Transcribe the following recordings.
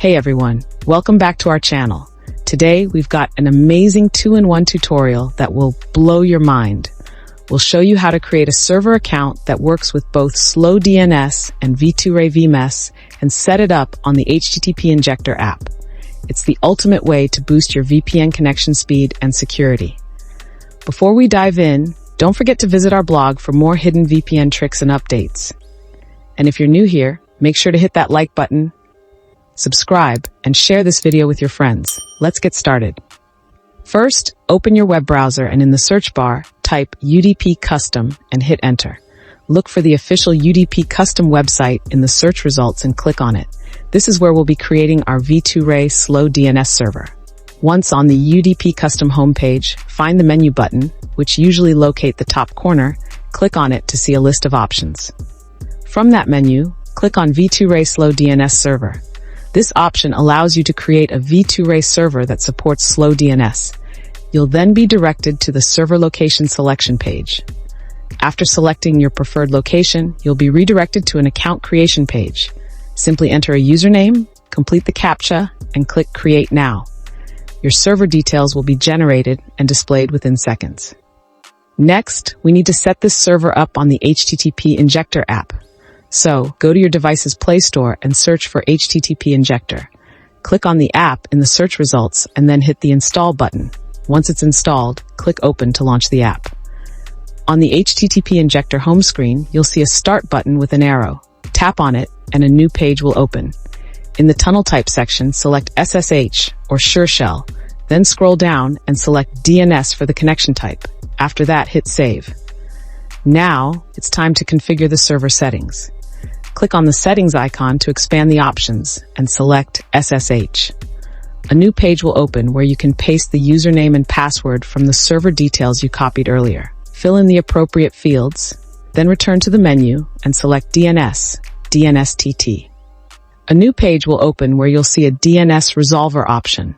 Hey everyone, welcome back to our channel. Today we've got an amazing 2-in-1 tutorial that will blow your mind. We'll show you how to create a server account that works with both slow DNS and V2Ray VMess and set it up on the HTTP Injector app. It's the ultimate way to boost your VPN connection speed and security. Before we dive in, don't forget to visit our blog for more hidden VPN tricks and updates. And if you're new here, make sure to hit that like button, subscribe, and share this video with your friends. Let's get started. First, open your web browser and in the search bar, type UDP Custom and hit enter. Look for the official UDP Custom website in the search results and click on it. This is where we'll be creating our V2Ray slow DNS server. Once on the UDP Custom homepage, find the menu button, which usually locate the top corner. Click on it to see a list of options. From that menu, click on V2Ray slow DNS server. This option allows you to create a V2Ray server that supports slow DNS. You'll then be directed to the server location selection page. After selecting your preferred location, you'll be redirected to an account creation page. Simply enter a username, complete the CAPTCHA, and click Create Now. Your server details will be generated and displayed within seconds. Next, we need to set this server up on the HTTP Injector app. So, go to your device's Play Store and search for HTTP Injector. Click on the app in the search results and then hit the Install button. Once it's installed, click Open to launch the app. On the HTTP Injector home screen, you'll see a Start button with an arrow. Tap on it and a new page will open. In the Tunnel Type section, select SSH or Sure Shell, then scroll down and select DNS for the connection type. After that, hit Save. Now, it's time to configure the server settings. Click on the Settings icon to expand the options and select SSH. A new page will open where you can paste the username and password from the server details you copied earlier. Fill in the appropriate fields, then return to the menu and select DNS, DNSTT. A new page will open where you'll see a DNS resolver option.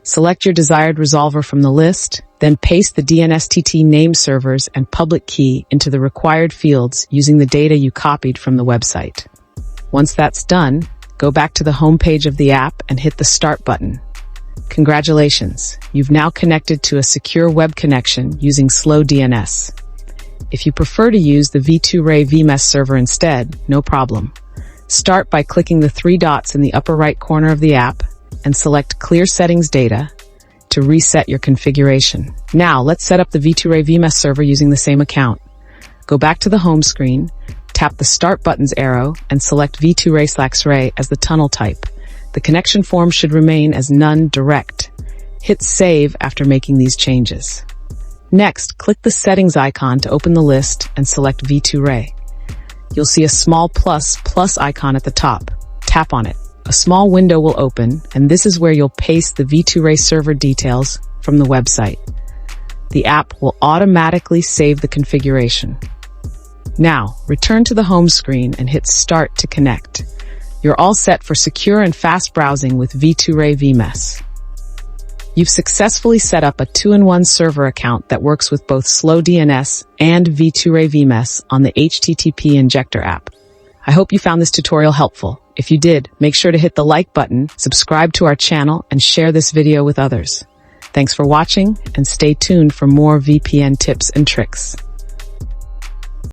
Select your desired resolver from the list, then paste the DNSTT name servers and public key into the required fields using the data you copied from the website. Once that's done, go back to the home page of the app and hit the Start button. Congratulations, you've now connected to a secure web connection using slow DNS. If you prefer to use the V2Ray VMess server instead, no problem. Start by clicking the three dots in the upper right corner of the app and select Clear Settings Data to reset your configuration. Now, let's set up the V2Ray VMess server using the same account. Go back to the home screen, tap the Start button's arrow, and select V2Ray/Ray as the tunnel type. The connection form should remain as None Direct. Hit Save after making these changes. Next, click the Settings icon to open the list and select V2Ray. You'll see a small plus icon at the top. Tap on it. A small window will open, and this is where you'll paste the V2Ray server details from the website. The app will automatically save the configuration. Now, return to the home screen and hit Start to connect. You're all set for secure and fast browsing with V2Ray VMess. You've successfully set up a 2-in-1 server account that works with both slow DNS and V2Ray VMess on the HTTP Injector app. I hope you found this tutorial helpful. If you did, make sure to hit the like button, subscribe to our channel, and share this video with others. Thanks for watching, and stay tuned for more VPN tips and tricks.